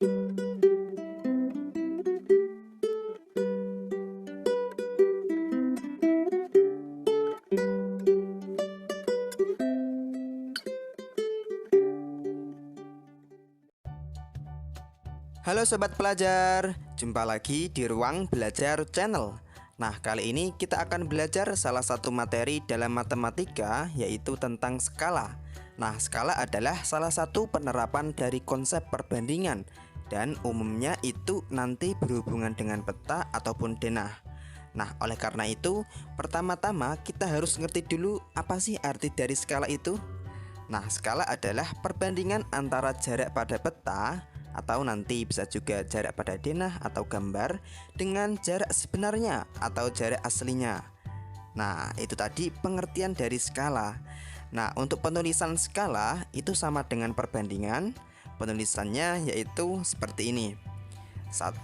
Halo sobat pelajar, jumpa lagi di Ruang Belajar Channel. Nah, kali ini kita akan belajar salah satu materi dalam matematika, yaitu tentang skala. Nah, skala adalah salah satu penerapan dari konsep perbandingan, dan umumnya itu nanti berhubungan dengan peta ataupun denah. Nah, oleh karena itu, pertama-tama kita harus ngerti dulu apa sih arti dari skala itu. Nah, skala adalah perbandingan antara jarak pada peta, atau nanti bisa juga jarak pada denah atau gambar, dengan jarak sebenarnya atau jarak aslinya. Nah, itu tadi pengertian dari skala. Nah, untuk penulisan skala itu sama dengan perbandingan. Penulisannya yaitu seperti ini: 1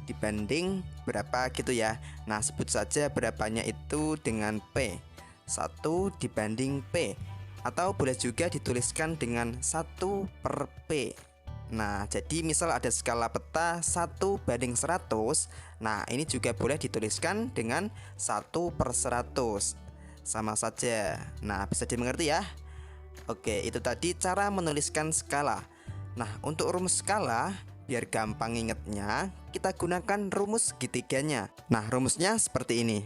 dibanding berapa gitu ya. Nah, sebut saja berapanya itu dengan P. 1 dibanding P, atau boleh juga dituliskan dengan 1 per P. Nah, jadi misal ada skala peta 1 banding 100. Nah, ini juga boleh dituliskan dengan 1 per 100. Sama saja. Nah, bisa dimengerti ya. Oke, itu tadi cara menuliskan skala. Nah, untuk rumus skala, biar gampang ingetnya, kita gunakan rumus segitiganya. Nah, rumusnya seperti ini.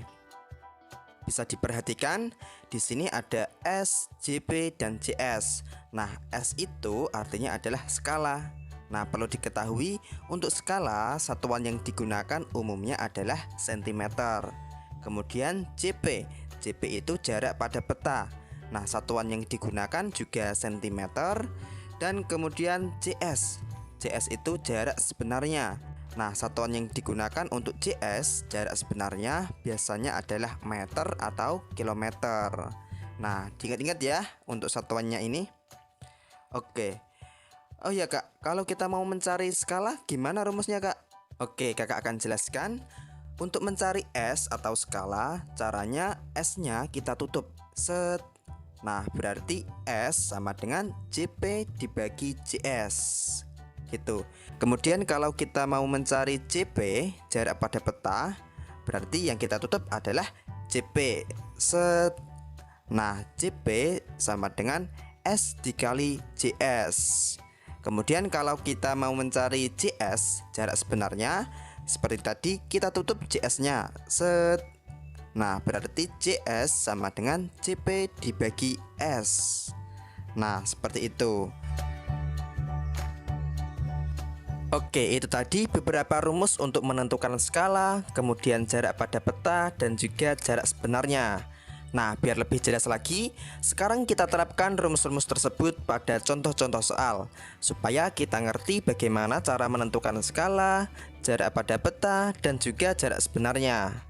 Bisa diperhatikan, di sini ada S, JP, dan JS. Nah, S itu artinya adalah skala. Nah, perlu diketahui untuk skala, satuan yang digunakan umumnya adalah cm. Kemudian JP, JP itu jarak pada peta. Nah, satuan yang digunakan juga cm. Dan kemudian JS, JS itu jarak sebenarnya. Nah, satuan yang digunakan untuk JS, jarak sebenarnya, biasanya adalah meter atau kilometer. Nah, diingat-ingat ya untuk satuannya ini. Oke. Oh ya kak, kalau kita mau mencari skala, gimana rumusnya kak? Oke, kakak akan jelaskan. Untuk mencari S atau skala, caranya S-nya kita tutup. Set. Nah, berarti S sama dengan JP dibagi JS. Gitu. Kemudian kalau kita mau mencari JP, jarak pada peta, berarti yang kita tutup adalah JP. Set. Nah, JP sama dengan S dikali JS. Kemudian kalau kita mau mencari JS, jarak sebenarnya, seperti tadi kita tutup JS-nya. Set. Nah, berarti JS sama dengan JP dibagi S. Nah, seperti itu. Oke, itu tadi beberapa rumus untuk menentukan skala, kemudian jarak pada peta, dan juga jarak sebenarnya. Nah, biar lebih jelas lagi, sekarang kita terapkan rumus-rumus tersebut pada contoh-contoh soal, supaya kita ngerti bagaimana cara menentukan skala, jarak pada peta, dan juga jarak sebenarnya.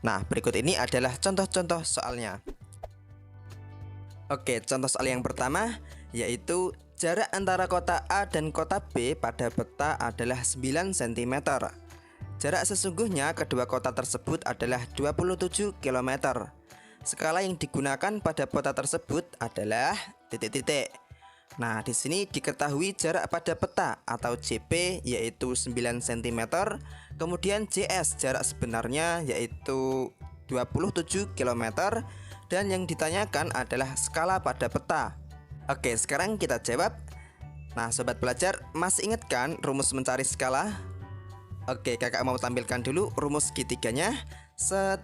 Nah, berikut ini adalah contoh-contoh soalnya. Oke, contoh soal yang pertama yaitu jarak antara kota A dan kota B pada peta adalah 9 cm. Jarak sesungguhnya kedua kota tersebut adalah 27 km. Skala yang digunakan pada peta tersebut adalah titik-titik. Nah, di sini diketahui jarak pada peta atau JP yaitu 9 cm. Kemudian JS jarak sebenarnya yaitu 27 km. Dan yang ditanyakan adalah skala pada peta. Oke, sekarang kita jawab. Nah, sobat pelajar, masih ingat kan rumus mencari skala? Oke, kakak mau tampilkan dulu rumus segitiganya. Set.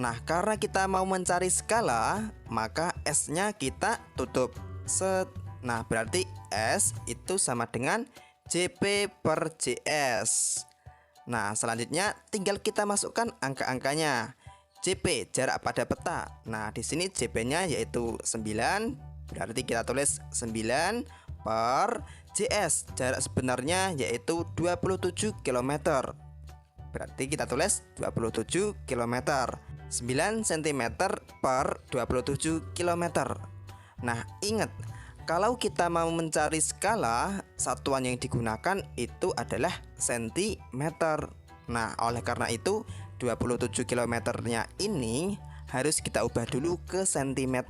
Nah, karena kita mau mencari skala, maka S-nya kita tutup. Set. Nah, berarti S itu sama dengan JP per JS. Nah, selanjutnya tinggal kita masukkan angka-angkanya. JP jarak pada peta. Nah, di sini JP-nya yaitu 9, berarti kita tulis 9 per JS jarak sebenarnya yaitu 27 km. Berarti kita tulis 27 km. 9 cm per 27 km. Nah, ingat, kalau kita mau mencari skala, satuan yang digunakan itu adalah cm. Nah, oleh karena itu 27 km-nya ini harus kita ubah dulu ke cm.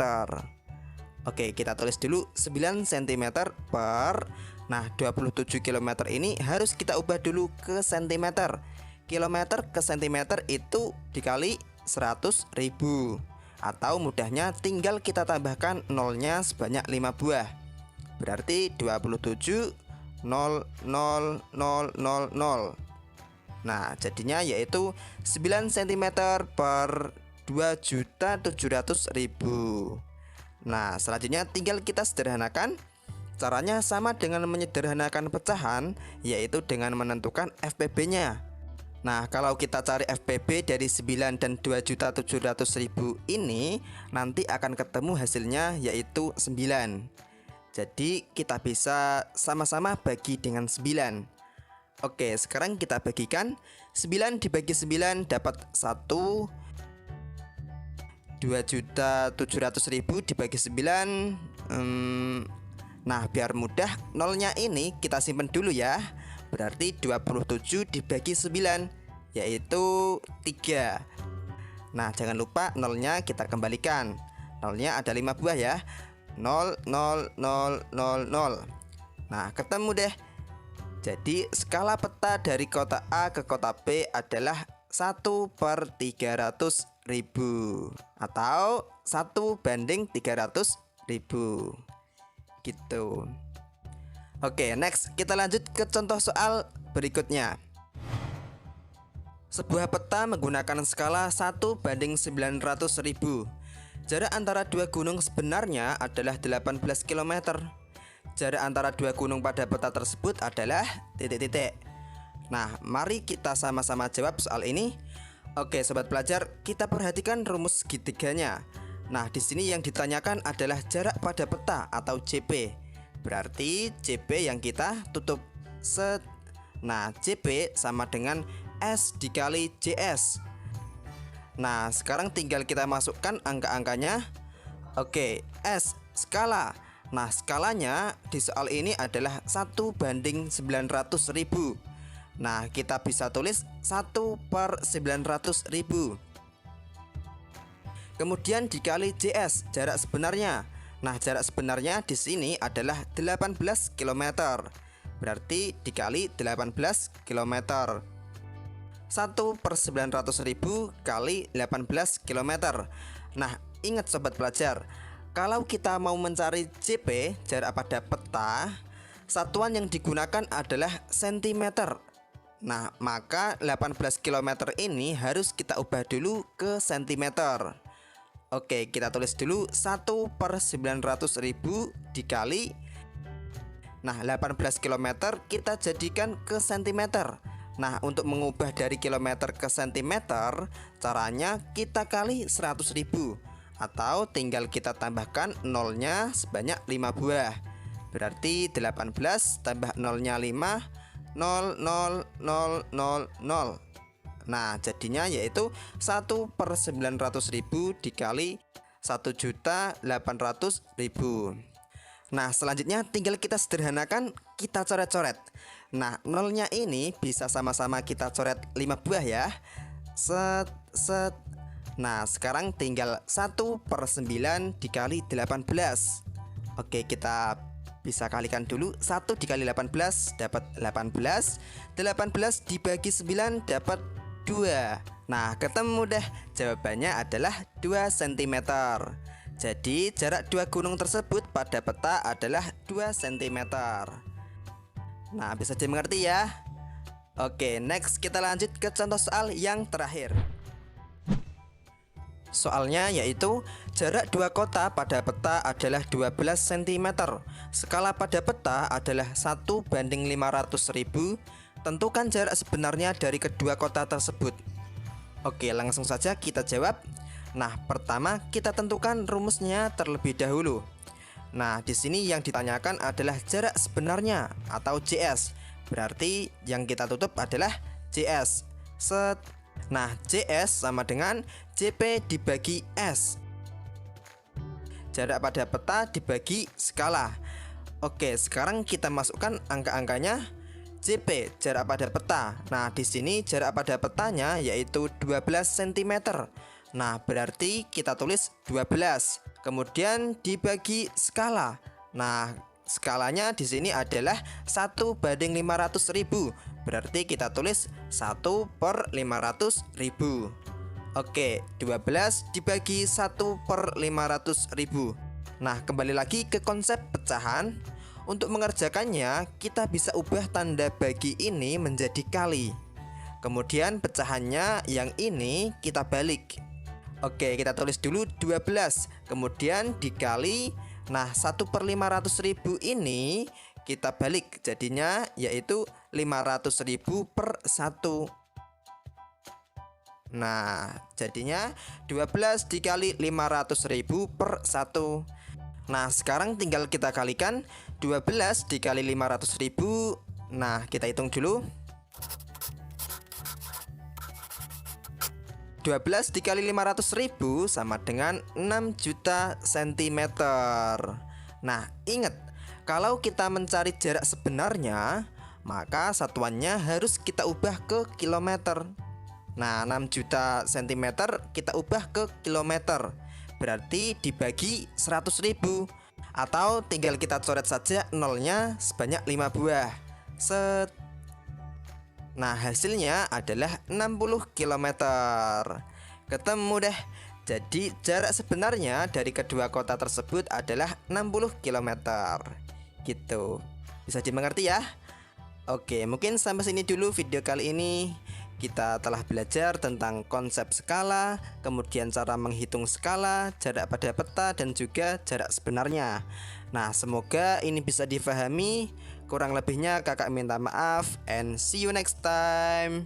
Oke, kita tulis dulu 9 cm per Nah 27 km ini harus kita ubah dulu ke cm. Kilometer ke cm itu dikali 100.000. Atau mudahnya tinggal kita tambahkan nolnya sebanyak 5 buah. Berarti 27 0 0 0 0 0. Nah jadinya yaitu 9 cm per 2.700.000. Nah selanjutnya tinggal kita sederhanakan. Caranya sama dengan menyederhanakan pecahan, yaitu dengan menentukan FPB nya. Nah kalau kita cari FPB dari 9 dan 2.700.000 ini, nanti akan ketemu hasilnya yaitu 9. Jadi kita bisa sama-sama bagi dengan 9. Oke, sekarang kita bagikan. 9 dibagi 9 dapat 1. 2.700.000 dibagi 9. Nah biar mudah, nolnya ini kita simpan dulu ya. Berarti 27 dibagi 9 yaitu 3. Nah jangan lupa nolnya kita kembalikan. Nolnya ada 5 buah ya. 0 0 0 0 0. Nah ketemu deh. Jadi skala peta dari kota A ke kota B adalah 1/300.000 atau 1/300.000 gitu. Oke, next kita lanjut ke contoh soal berikutnya. Sebuah peta menggunakan skala 1/900.000. Jarak antara dua gunung sebenarnya adalah 18 km. Jarak antara dua gunung pada peta tersebut adalah titik-titik. Nah, mari kita sama-sama jawab soal ini. Oke, sobat pelajar, kita perhatikan rumus segitiganya. Nah, di sini yang ditanyakan adalah jarak pada peta atau JP. Berarti JP yang kita tutup set. Nah, JP sama dengan S dikali JS. Nah, sekarang tinggal kita masukkan angka-angkanya. Oke, S skala. Nah, skalanya di soal ini adalah 1/900.000. Nah, kita bisa tulis 1/900.000. Kemudian dikali JS, jarak sebenarnya. Nah, jarak sebenarnya di sini adalah 18 km. Berarti dikali 18 km. 1/900.000 kali 18 km. Nah, ingat sobat pelajar, kalau kita mau mencari JP, jarak pada peta, satuan yang digunakan adalah cm. Nah, maka 18 km ini harus kita ubah dulu ke cm. Oke, kita tulis dulu 1/900.000 dikali. Nah, 18 km kita jadikan ke cm. Nah, untuk mengubah dari kilometer ke cm, caranya kita kali 100.000. Atau tinggal kita tambahkan nolnya sebanyak 5 buah. Berarti 18 tambah nolnya 5, 0 0 0 0 0. Nah jadinya yaitu 1/900.000 dikali 1.800.000. Nah selanjutnya tinggal kita sederhanakan, kita coret-coret. Nah nolnya ini bisa sama-sama kita coret 5 buah ya. Set set. Nah sekarang tinggal 1/9 dikali 18. Oke, kita bisa kalikan dulu. 1 dikali 18 dapat 18. 18 dibagi 9 dapat 2. Nah ketemu deh, jawabannya adalah 2 cm. Jadi jarak dua gunung tersebut pada peta adalah 2 cm. Nah bisa dimengerti ya. Oke, next kita lanjut ke contoh soal yang terakhir. Soalnya yaitu jarak dua kota pada peta adalah 12 cm. Skala pada peta adalah 1/500.000. Tentukan jarak sebenarnya dari kedua kota tersebut. Oke, langsung saja kita jawab. Nah, pertama kita tentukan rumusnya terlebih dahulu. Nah, di sini yang ditanyakan adalah jarak sebenarnya atau JS. Berarti yang kita tutup adalah JS. Set. Nah, JS sama dengan JP dibagi S. Jarak pada peta dibagi skala. Oke, sekarang kita masukkan angka-angkanya. JP jarak pada peta. Nah, di sini jarak pada petanya yaitu 12 cm. Nah, berarti kita tulis 12. Kemudian dibagi skala. Nah, skalanya di sini adalah 1/500.000. Berarti kita tulis 1/500.000. Oke, 12 dibagi 1/500.000. Nah, kembali lagi ke konsep pecahan. Untuk mengerjakannya, kita bisa ubah tanda bagi ini menjadi kali. Kemudian pecahannya yang ini kita balik. Oke, kita tulis dulu 12, kemudian dikali. Nah, 1/500.000 ini kita balik, jadinya yaitu 500.000 per 1. Nah, jadinya 12 dikali 500.000 per 1. Nah, sekarang tinggal kita kalikan 12 dikali 500.000. Nah, kita hitung dulu. 12 dikali 500.000 sama dengan 6 juta cm. Nah, ingat, kalau kita mencari jarak sebenarnya, maka satuannya harus kita ubah ke kilometer. Nah, 6 juta cm kita ubah ke kilometer, berarti dibagi 100.000. Atau tinggal kita coret saja nolnya sebanyak 5 buah. Set. Nah, hasilnya adalah 60 km. Ketemu deh. Jadi jarak sebenarnya dari kedua kota tersebut adalah 60 km. Gitu. Bisa dimengerti ya? Oke, mungkin sampai sini dulu video kali ini. Kita telah belajar tentang konsep skala, kemudian cara menghitung skala, jarak pada peta, dan juga jarak sebenarnya. Nah, semoga ini bisa difahami. Kurang lebihnya kakak minta maaf, and see you next time.